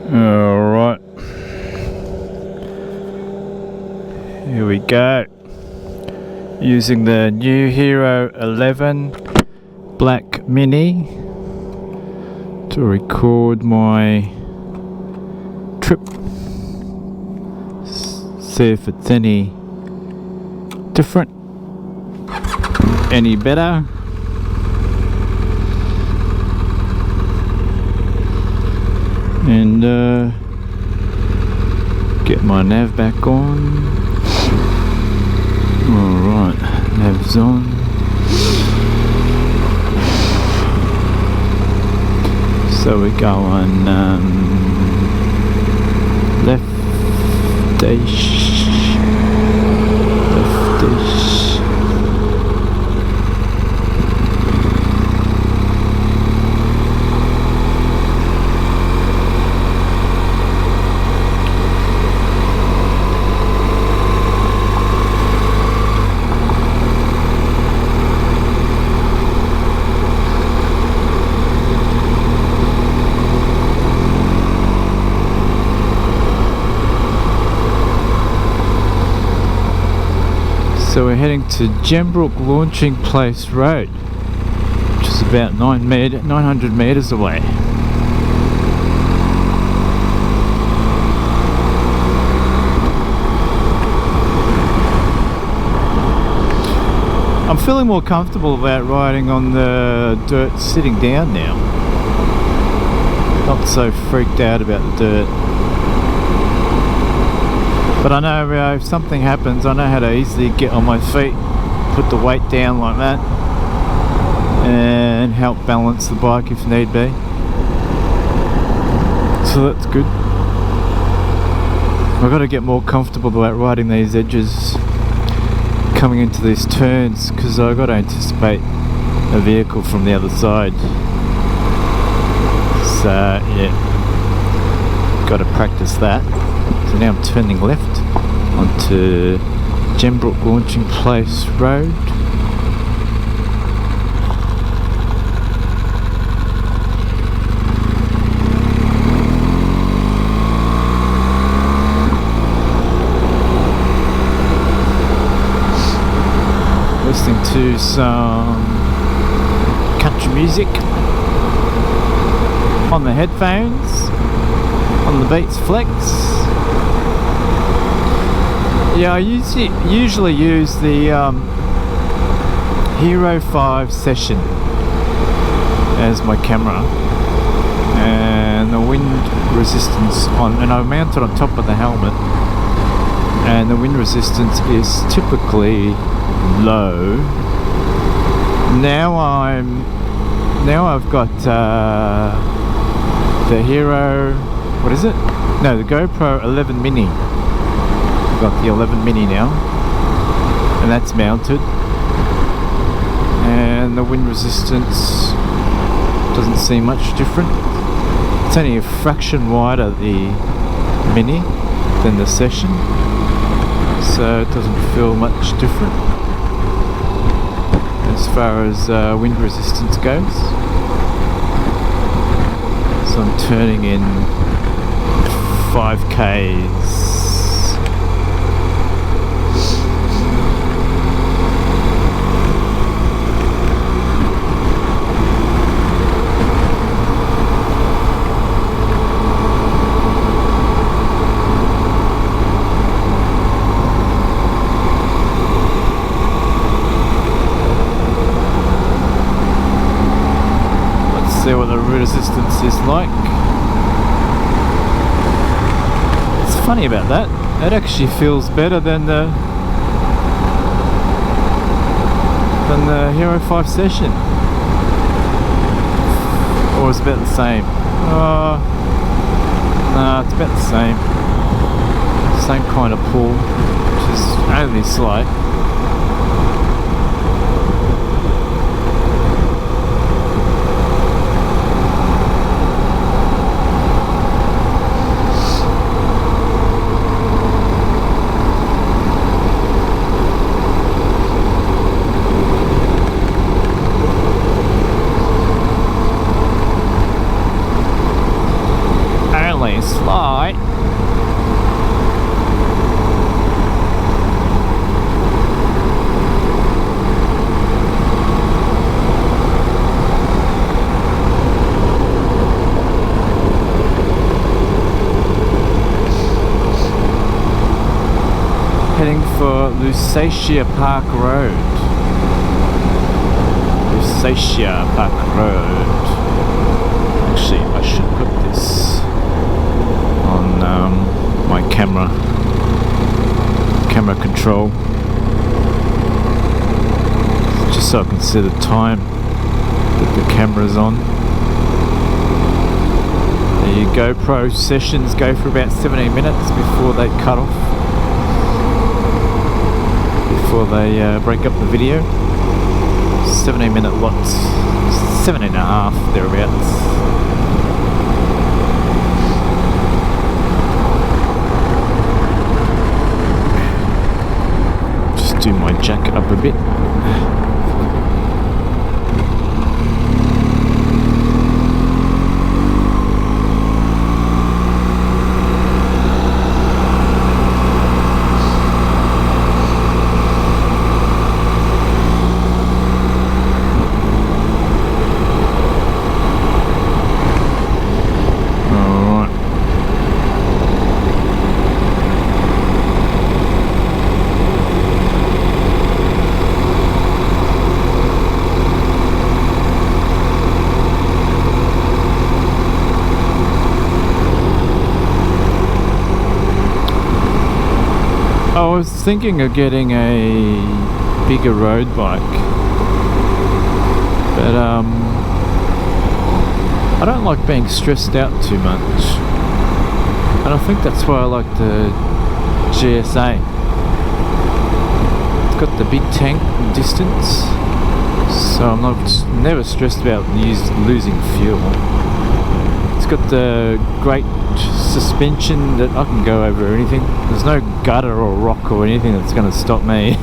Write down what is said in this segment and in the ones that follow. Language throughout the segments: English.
Alright, here we go. Using the new Hero 11 Black Mini to record my trip. See if it's any different, any better. And get my nav back on. Alright, nav's on. So we're going left-ish. So we're heading to Gembrook Launching Place Road, which is about 900 metres away. I'm feeling more comfortable about riding on the dirt sitting down now. Not so freaked out about the dirt. But I know if something happens, I know how to easily get on my feet, put the weight down like that, and help balance the bike if need be. So that's good. I've got to get more comfortable about riding these edges coming into these turns, because I've got to anticipate a vehicle from the other side. So yeah, got to practice that. So now I'm turning left onto Gembrook Launching Place Road. Listening to some country music on the headphones, on the Beats Flex. Yeah, I usually use the Hero 5 Session as my camera, and the wind resistance on, and I mount it on top of the helmet, and the wind resistance is typically low. Now I've got the Hero, what is it? No, the GoPro 11 Mini. I've got the 11 Mini now, and that's mounted, and the wind resistance doesn't seem much different. It's only a fraction wider, the Mini, than the Session, so it doesn't feel much different as far as wind resistance goes. So I'm turning in 5Ks. See what the resistance is like. It's funny about that. It actually feels better than the Hero 5 Session. Or it's about the same. No, it's about the same. Same kind of pull, which is only slight. definitely slight. Heading for Lusatia Park Road. Lusatia Park Road. Actually, I should put this on my camera control, just so I can see the time that the camera's on. There you go. GoPro sessions go for about 17 minutes before they cut off, before they break up the video. 17-minute lots, 7.5 thereabouts. Just do my jacket up a bit. I was thinking of getting a bigger road bike, but I don't like being stressed out too much, and I think that's why I like the GSA. It's got the big tank and distance, so I'm never stressed about losing fuel. It's got the great suspension that I can go over anything. There's no gutter or rock or anything that's going to stop me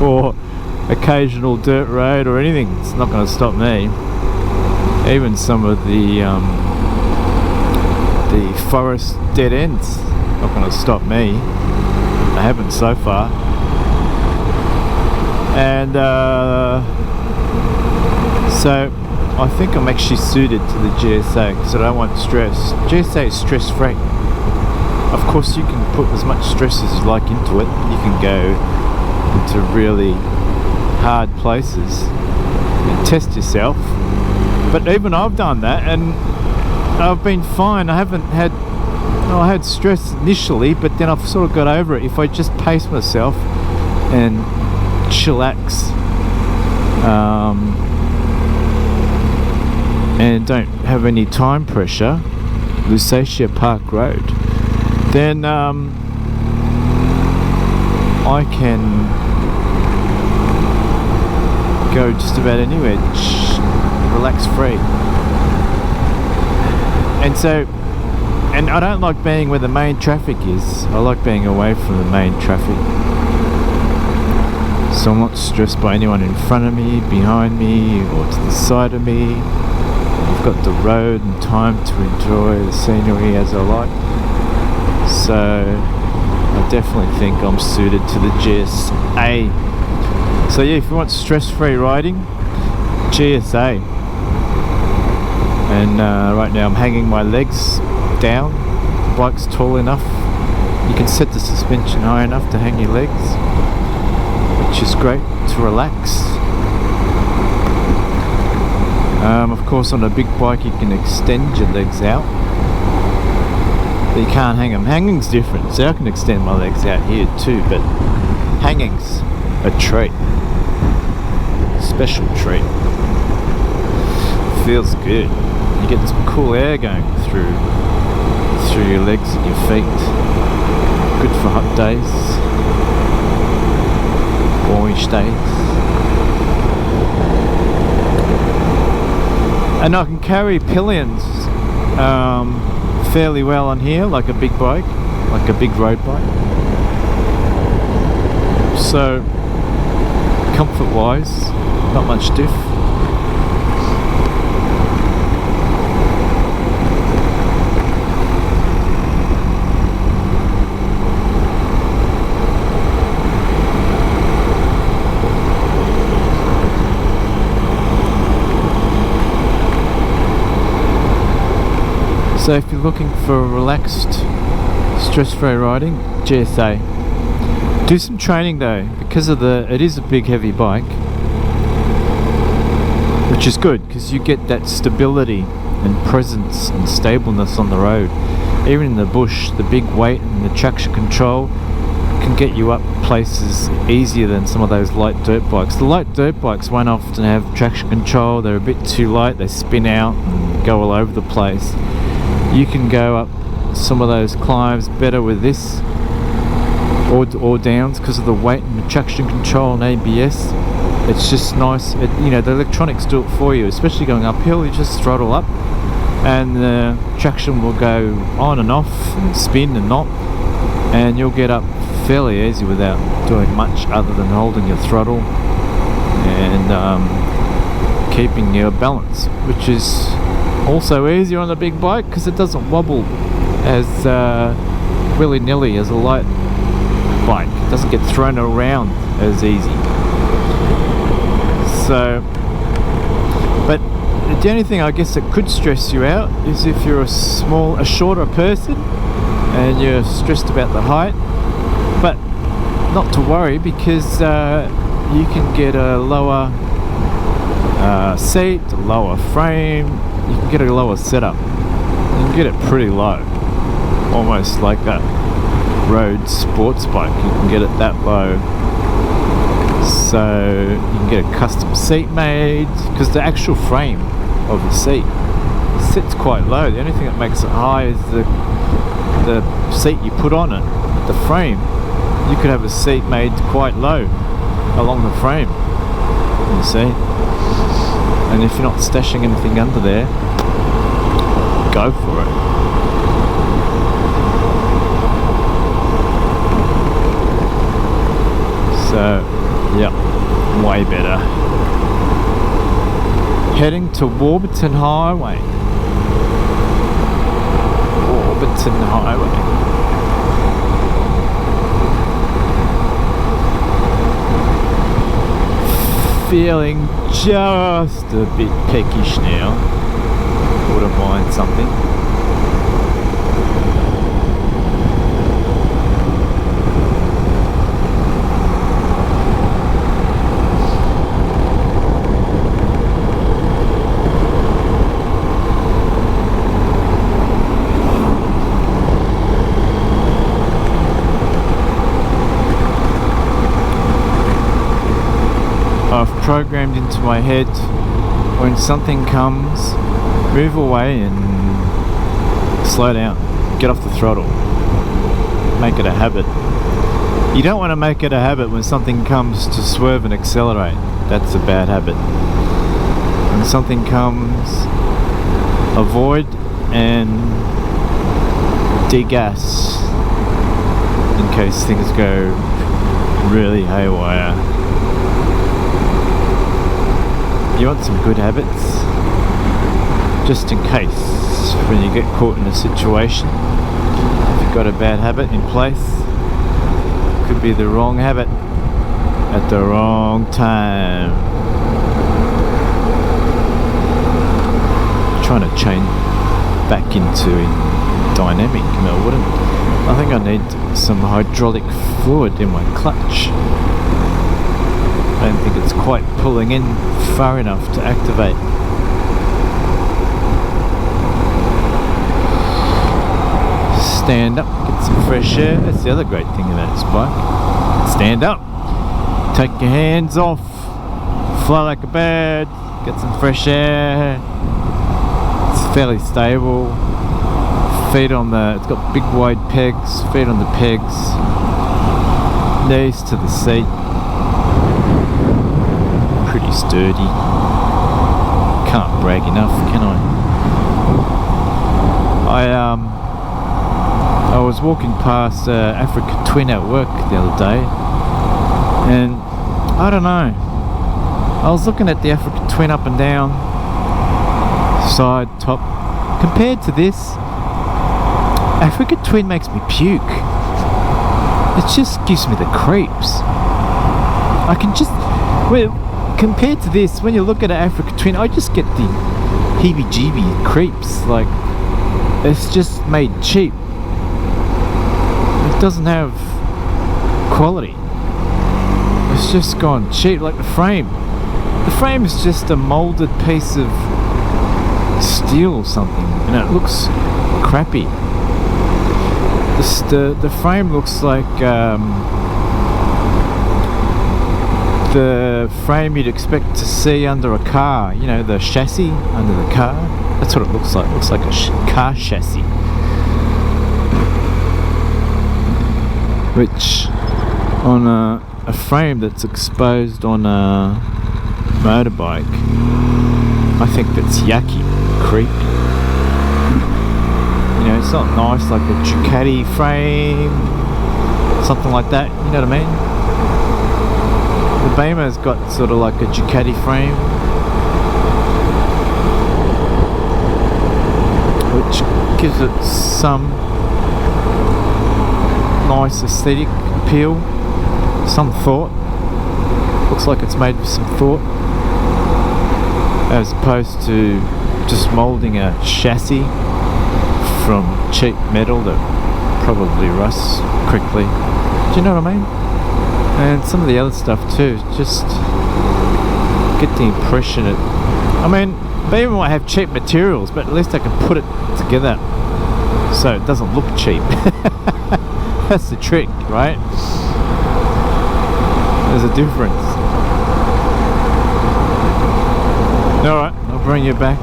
or occasional dirt road or anything. It's not going to stop me. Even some of the forest dead ends not going to stop me. They haven't so far. And so I think I'm actually suited to the GSA because I don't want stress. GSA is stress free. Of course, you can put as much stress as you like into it. You can go into really hard places and test yourself. But even I've done that and I've been fine. I had stress initially, but then I've sort of got over it. If I just pace myself and chillax, and don't have any time pressure, Lusatia Park Road, then I can go just about anywhere, relax free. And I don't like being where the main traffic is. I like being away from the main traffic, so I'm not stressed by anyone in front of me, behind me, or to the side of me. I've got the road and time to enjoy the scenery as I like. So I definitely think I'm suited to the GSA. So yeah, if you want stress-free riding, GSA. And right now I'm hanging my legs down. The bike's tall enough. You can set the suspension high enough to hang your legs, which is great to relax. Of course, on a big bike you can extend your legs out, but you can't hang them. Hanging's different, so I can extend my legs out here too, but hanging's a treat, special treat. Feels good. You get some cool air going through your legs and your feet. Good for hot days, warmish days. And I can carry pillions fairly well on here, like a big bike, like a big road bike. So, comfort-wise, not much diff. So if you're looking for relaxed, stress-free riding, GSA. Do some training though, because it is a big heavy bike, which is good because you get that stability and presence and stableness on the road. Even in the bush, the big weight and the traction control can get you up places easier than some of those light dirt bikes. The light dirt bikes won't often have traction control. They're a bit too light, they spin out and go all over the place. You can go up some of those climbs better with this, or downs, because of the weight and the traction control and ABS. It's just nice. The electronics do it for you, especially going uphill. You just throttle up and the traction will go on and off and spin and not, and you'll get up fairly easy without doing much other than holding your throttle and keeping your balance, which is also easier on a big bike because it doesn't wobble as willy-nilly as a light bike. It doesn't get thrown around as easy. So, but the only thing I guess that could stress you out is if you're a shorter person and you're stressed about the height. But not to worry, because you can get a lower seat, a lower frame. You can get a lower setup. You can get it pretty low, almost like a road sports bike. You can get it that low, so you can get a custom seat made, because the actual frame of the seat sits quite low. The only thing that makes it high is the seat you put on it. The frame, you could have a seat made quite low along the frame, you see. And if you're not stashing anything under there, go for it. So, yeah, way better. Heading to Warburton Highway. Warburton Highway. Feeling just a bit peckish now. Wouldn't mind something. I've programmed into my head, when something comes, move away and slow down, get off the throttle, make it a habit. You don't want to make it a habit when something comes to swerve and accelerate. That's a bad habit. When something comes, avoid and degas in case things go really haywire. You want some good habits, just in case when you get caught in a situation. If you've got a bad habit in place, it could be the wrong habit at the wrong time. Trying to change back into dynamic, I think I need some hydraulic fluid in my clutch. I don't think it's quite pulling in far enough to activate. Stand up, get some fresh air. That's the other great thing about this bike. Stand up, take your hands off, fly like a bird, get some fresh air. It's fairly stable. Feet on it's got big wide pegs, feet on the pegs, knees to the seat. Pretty sturdy. Can't brag enough, can I? I was walking past Africa Twin at work the other day, and I don't know, I was looking at the Africa Twin up and down, side, top. Compared to this, Africa Twin makes me puke. It just gives me the creeps. I can just, compared to this, when you look at an Africa Twin, I just get the heebie-jeebie creeps. Like, it's just made cheap. It doesn't have quality. It's just gone cheap, like the frame. The frame is just a molded piece of steel or something, and it looks crappy. The frame looks like the frame you'd expect to see under a car. You know, the chassis under the car. That's what it looks like. It looks like a car chassis, which on a frame that's exposed on a motorbike, I think that's yucky, creepy. You know, it's not nice like a Ducati frame, something like that, you know what I mean? The Beamer's got sort of like a Ducati frame, which gives it some nice aesthetic appeal, some thought. Looks like it's made with some thought, as opposed to just moulding a chassis from cheap metal that probably rusts quickly. Do you know what I mean? And some of the other stuff too, just get the impression it... I mean, they even might have cheap materials, but at least they can put it together so it doesn't look cheap. That's the trick, right? There's a difference. Alright, I'll bring you back